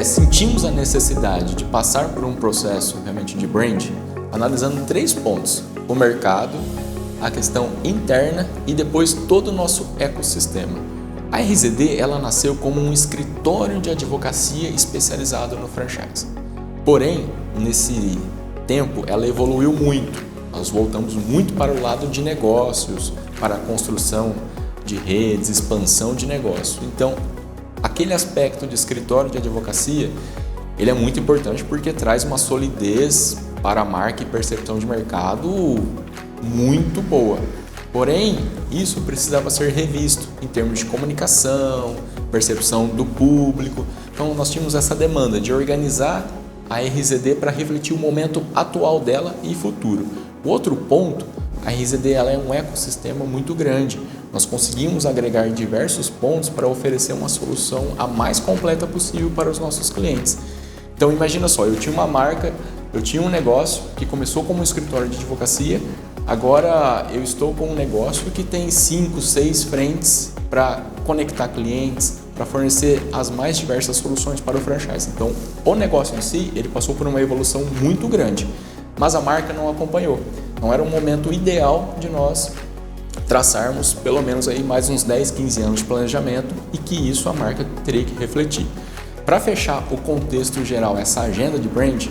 sentimos a necessidade de passar por um processo realmente de brand, analisando 3 pontos: o mercado, a questão interna e depois todo o nosso ecossistema. A RZD ela nasceu como um escritório de advocacia especializado no franchise. Porém, nesse tempo ela evoluiu muito. Nós voltamos muito para o lado de negócios, para a construção de redes, expansão de negócio. Então, aquele aspecto de escritório de advocacia, ele é muito importante porque traz uma solidez para a marca e percepção de mercado muito boa. Porém, isso precisava ser revisto em termos de comunicação, percepção do público. Então, nós tínhamos essa demanda de organizar a RZD para refletir o momento atual dela e futuro. O outro ponto, a RZD ela é um ecossistema muito grande. Nós conseguimos agregar diversos pontos para oferecer uma solução a mais completa possível para os nossos clientes. Então imagina só, eu tinha uma marca, eu tinha um negócio que começou como um escritório de advocacia, agora eu estou com um negócio que tem 5, 6 frentes para conectar clientes, para fornecer as mais diversas soluções para o franchise. Então o negócio em si, ele passou por uma evolução muito grande, mas a marca não acompanhou. Não era um momento ideal de nós traçarmos pelo menos aí mais uns 10, 15 anos de planejamento e que isso a marca teria que refletir. Para fechar o contexto geral, essa agenda de brand,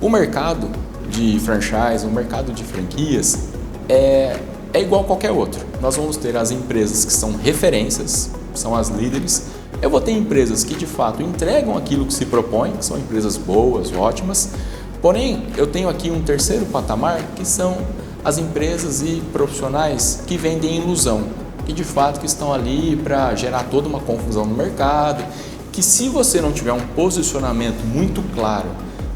o mercado de franchise, o mercado de franquias é igual a qualquer outro. Nós vamos ter as empresas que são referências, são as líderes. Eu vou ter empresas que de fato entregam aquilo que se propõe, que são empresas boas, ótimas. Porém, eu tenho aqui um terceiro patamar que são as empresas e profissionais que vendem ilusão, que de fato que estão ali para gerar toda uma confusão no mercado, que se você não tiver um posicionamento muito claro,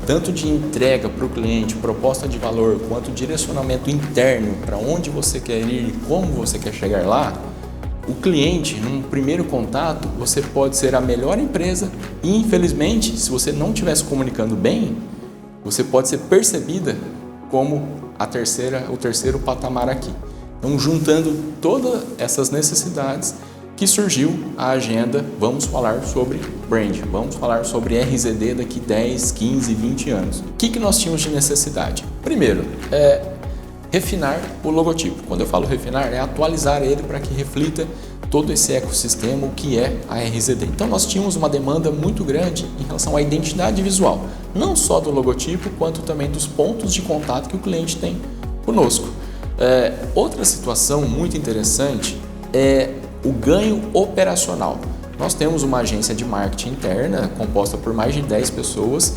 tanto de entrega para o cliente, proposta de valor, quanto direcionamento interno para onde você quer ir e como você quer chegar lá, o cliente, num primeiro contato, você pode ser a melhor empresa e, infelizmente, se você não estiver se comunicando bem, você pode ser percebida como o terceiro patamar aqui. Então, juntando todas essas necessidades que surgiu a agenda, vamos falar sobre brand, vamos falar sobre RZD daqui 10, 15, 20 anos. O que nós tínhamos de necessidade? Primeiro, refinar o logotipo. Quando eu falo refinar, é atualizar ele para que reflita todo esse ecossistema, o que é a RZD. Então nós tínhamos uma demanda muito grande em relação à identidade visual, não só do logotipo, quanto também dos pontos de contato que o cliente tem conosco. Outra situação muito interessante é o ganho operacional. Nós temos uma agência de marketing interna, composta por mais de 10 pessoas,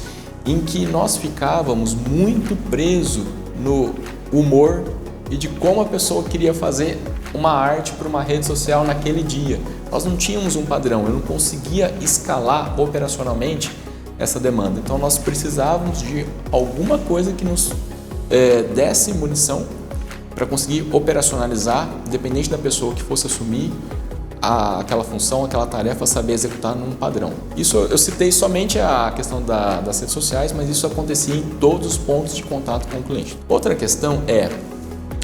em que nós ficávamos muito presos no humor e de como a pessoa queria fazer uma arte para uma rede social naquele dia. Nós não tínhamos um padrão, eu não conseguia escalar operacionalmente essa demanda. Então nós precisávamos de alguma coisa que nos desse munição para conseguir operacionalizar, independente da pessoa que fosse assumir aquela função, aquela tarefa, saber executar num padrão. Isso eu citei somente a questão das redes sociais, mas isso acontecia em todos os pontos de contato com o cliente. Outra questão é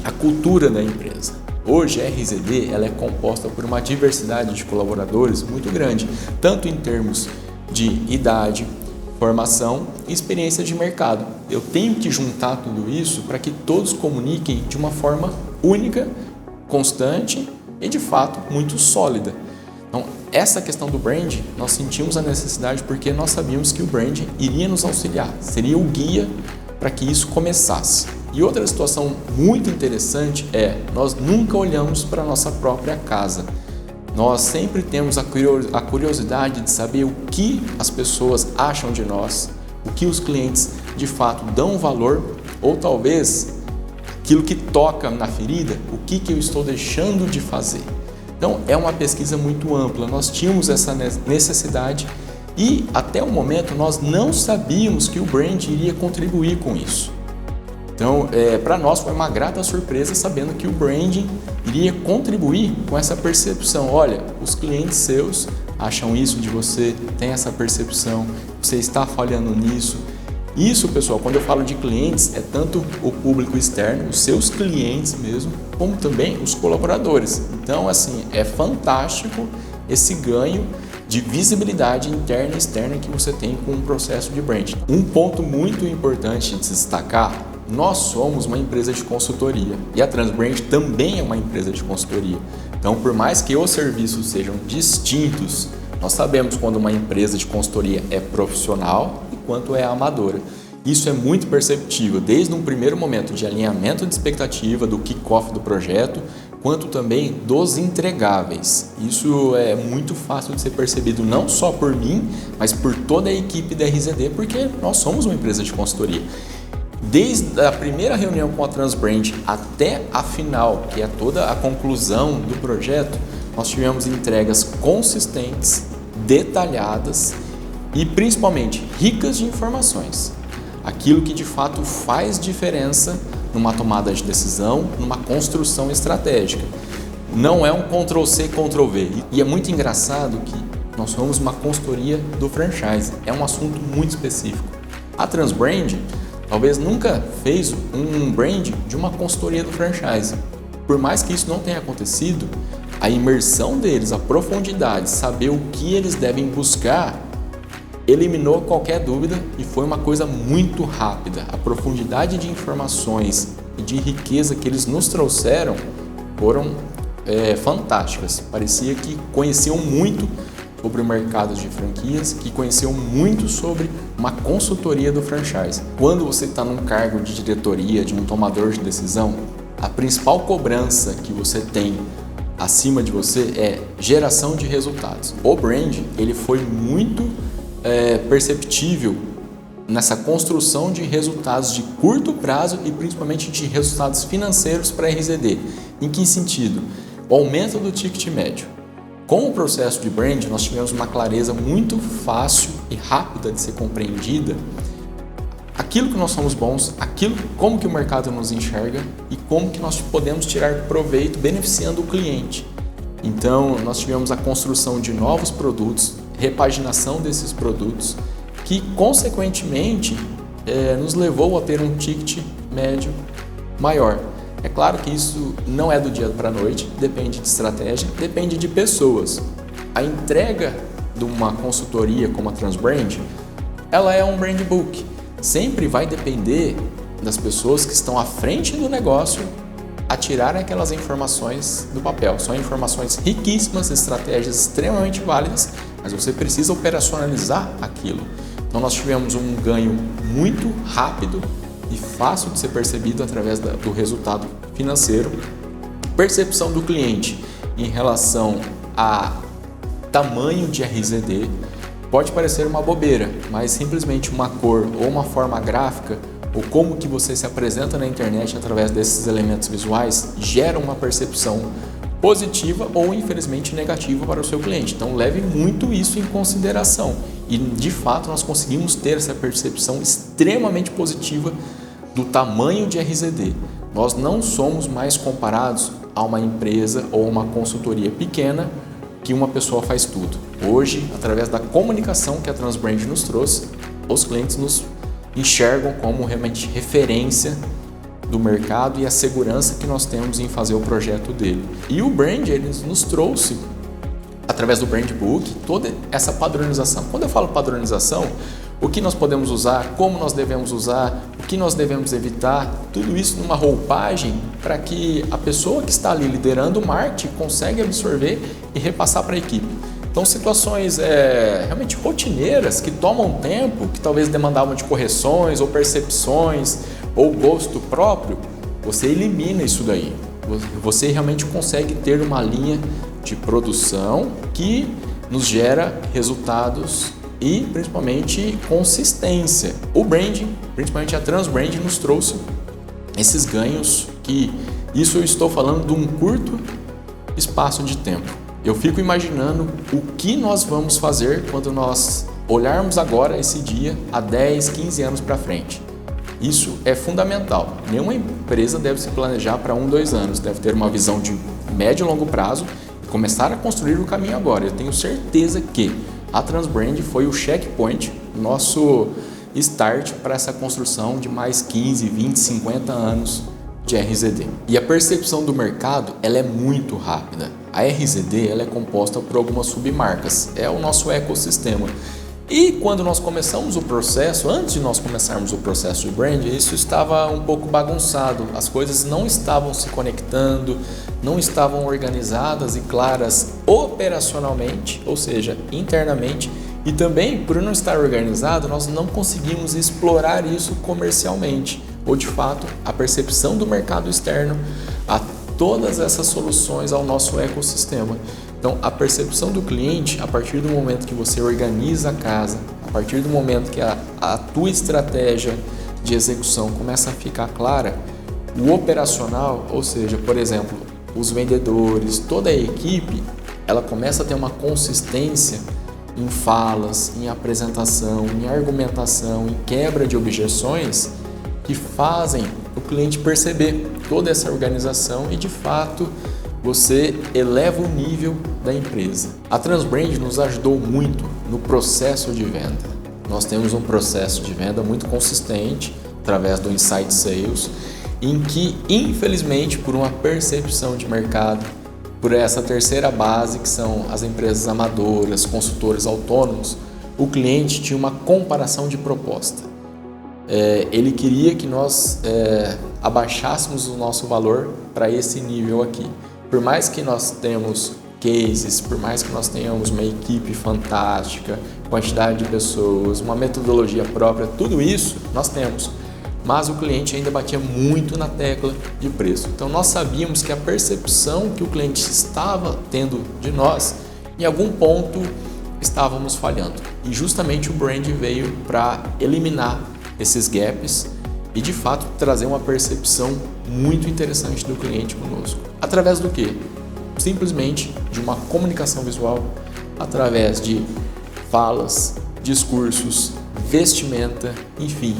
a cultura da empresa. Hoje a RZD ela é composta por uma diversidade de colaboradores muito grande, tanto em termos de idade, formação e experiência de mercado. Eu tenho que juntar tudo isso para que todos comuniquem de uma forma única, constante e de fato muito sólida. Então, essa questão do brand, nós sentimos a necessidade porque nós sabíamos que o brand iria nos auxiliar, seria o guia para que isso começasse. E outra situação muito interessante é, nós nunca olhamos para a nossa própria casa. Nós sempre temos a curiosidade de saber o que as pessoas acham de nós, o que os clientes de fato dão valor, ou talvez aquilo que toca na ferida, o que eu estou deixando de fazer. Então é uma pesquisa muito ampla, nós tínhamos essa necessidade e até o momento nós não sabíamos que o brand iria contribuir com isso. Então, para nós foi uma grata surpresa sabendo que o branding iria contribuir com essa percepção. Olha, os clientes seus acham isso de você, tem essa percepção, você está falhando nisso. Isso, pessoal, quando eu falo de clientes, é tanto o público externo, os seus clientes mesmo, como também os colaboradores. Então, assim, é fantástico esse ganho de visibilidade interna e externa que você tem com o processo de branding. Um ponto muito importante de destacar: nós somos uma empresa de consultoria e a Transbrand também é uma empresa de consultoria. Então, por mais que os serviços sejam distintos, nós sabemos quando uma empresa de consultoria é profissional e quanto é amadora. Isso é muito perceptível desde um primeiro momento de alinhamento de expectativa, do kick-off do projeto, quanto também dos entregáveis. Isso é muito fácil de ser percebido não só por mim, mas por toda a equipe da RZD, porque nós somos uma empresa de consultoria. Desde a primeira reunião com a Transbrand até a final, que é toda a conclusão do projeto, nós tivemos entregas consistentes, detalhadas e principalmente ricas de informações. Aquilo que de fato faz diferença numa tomada de decisão, numa construção estratégica. Não é um Ctrl+C, Ctrl+V. E é muito engraçado que nós somos uma consultoria do franchise. É um assunto muito específico. A Transbrand talvez nunca fez um brand de uma consultoria do franchise. Por mais que isso não tenha acontecido, a imersão deles, a profundidade, saber o que eles devem buscar, eliminou qualquer dúvida e foi uma coisa muito rápida. A profundidade de informações e de riqueza que eles nos trouxeram foram fantásticas. Parecia que conheciam muito sobre o mercado de franquias, que conheciam muito sobre uma consultoria do franchise. Quando você está num cargo de diretoria, de um tomador de decisão, a principal cobrança que você tem acima de você é geração de resultados. O brand, ele foi muito perceptível nessa construção de resultados de curto prazo e principalmente de resultados financeiros para a RZD. Em que sentido? O aumento do ticket médio. Com o processo de brand, nós tivemos uma clareza muito fácil e rápida de ser compreendida aquilo que nós somos bons, como que o mercado nos enxerga e como que nós podemos tirar proveito beneficiando o cliente. Então, nós tivemos a construção de novos produtos, repaginação desses produtos, que consequentemente nos levou a ter um ticket médio maior. É claro que isso não é do dia para a noite, depende de estratégia, depende de pessoas. A entrega de uma consultoria como a Transbrand, ela é um brand book. Sempre vai depender das pessoas que estão à frente do negócio a tirar aquelas informações do papel. São informações riquíssimas, estratégias extremamente válidas, mas você precisa operacionalizar aquilo. Então nós tivemos um ganho muito rápido e fácil de ser percebido através do resultado financeiro. Percepção do cliente em relação a tamanho de RZD pode parecer uma bobeira, mas simplesmente uma cor ou uma forma gráfica ou como que você se apresenta na internet através desses elementos visuais gera uma percepção positiva ou infelizmente negativa para o seu cliente. Então leve muito isso em consideração e de fato nós conseguimos ter essa percepção extremamente positiva do tamanho de RZD. Nós não somos mais comparados a uma empresa ou uma consultoria pequena que uma pessoa faz tudo. Hoje, através da comunicação que a Transbrand nos trouxe, os clientes nos enxergam como realmente referência do mercado e a segurança que nós temos em fazer o projeto dele. E o brand, ele nos trouxe, através do Brand Book, toda essa padronização. Quando eu falo padronização, o que nós podemos usar, como nós devemos usar, o que nós devemos evitar, tudo isso numa roupagem para que a pessoa que está ali liderando o marketing consiga absorver e repassar para a equipe. Então, situações realmente rotineiras que tomam tempo, que talvez demandavam de correções ou percepções ou gosto próprio, você elimina isso daí. Você realmente consegue ter uma linha de produção que nos gera resultados e principalmente consistência. O branding, principalmente a Transbrand, nos trouxe esses ganhos que isso eu estou falando de um curto espaço de tempo. Eu fico imaginando o que nós vamos fazer quando nós olharmos agora esse dia há 10, 15 anos para frente. Isso é fundamental. Nenhuma empresa deve se planejar para 1, 2 anos, deve ter uma visão de médio e longo prazo e começar a construir o caminho agora. Eu tenho certeza que a Transbrand foi o checkpoint, nosso start para essa construção de mais 15, 20, 50 anos de RZD. E a percepção do mercado, ela é muito rápida. A RZD, ela é composta por algumas submarcas, é o nosso ecossistema. E quando nós começamos o processo, antes de nós começarmos o processo de brand, isso estava um pouco bagunçado, as coisas não estavam se conectando, não estavam organizadas e claras operacionalmente, ou seja, internamente, e também por não estar organizado, nós não conseguimos explorar isso comercialmente, ou de fato a percepção do mercado externo a todas essas soluções ao nosso ecossistema. Então, a percepção do cliente, a partir do momento que você organiza a casa, a partir do momento que a tua estratégia de execução começa a ficar clara, o operacional, ou seja, por exemplo, os vendedores, toda a equipe, ela começa a ter uma consistência em falas, em apresentação, em argumentação, em quebra de objeções que fazem o cliente perceber toda essa organização e, de fato, você eleva o nível da empresa. A Transbrand nos ajudou muito no processo de venda. Nós temos um processo de venda muito consistente através do Inside Sales, em que, infelizmente, por uma percepção de mercado, por essa terceira base, que são as empresas amadoras, consultores autônomos, o cliente tinha uma comparação de proposta. Ele queria que nós abaixássemos o nosso valor para esse nível aqui. Por mais que nós tenhamos cases, por mais que nós tenhamos uma equipe fantástica, quantidade de pessoas, uma metodologia própria, tudo isso nós temos. Mas o cliente ainda batia muito na tecla de preço. Então nós sabíamos que a percepção que o cliente estava tendo de nós, em algum ponto estávamos falhando. E justamente o brand veio para eliminar esses gaps e de fato trazer uma percepção muito interessante do cliente conosco. Através do quê? Simplesmente de uma comunicação visual, através de falas, discursos, vestimenta, enfim,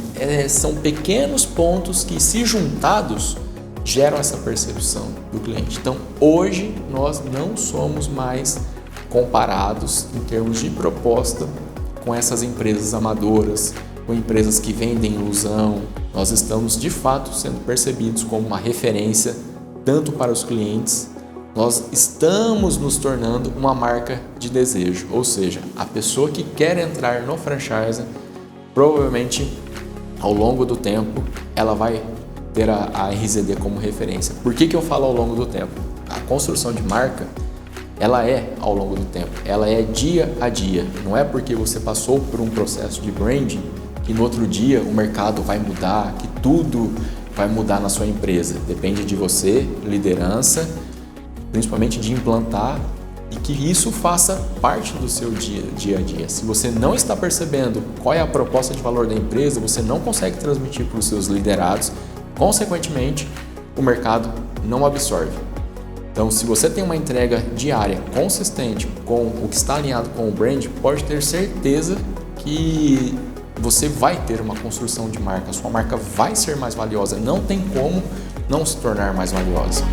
são pequenos pontos que, se juntados, geram essa percepção do cliente. Então, hoje nós não somos mais comparados em termos de proposta com essas empresas amadoras, com empresas que vendem ilusão. Nós estamos de fato sendo percebidos como uma referência tanto para os clientes. Nós estamos nos tornando uma marca de desejo, ou seja, a pessoa que quer entrar no franchise, provavelmente ao longo do tempo ela vai ter a RZD como referência. Por que eu falo ao longo do tempo? A construção de marca, ela é ao longo do tempo, ela é dia a dia. Não é porque você passou por um processo de branding que no outro dia o mercado vai mudar, que tudo vai mudar na sua empresa. Depende de você, liderança, principalmente de implantar e que isso faça parte do seu dia a dia. Se você não está percebendo qual é a proposta de valor da empresa, você não consegue transmitir para os seus liderados, consequentemente, o mercado não absorve. Então, se você tem uma entrega diária consistente com o que está alinhado com o brand, pode ter certeza que você vai ter uma construção de marca, sua marca vai ser mais valiosa, não tem como não se tornar mais valiosa.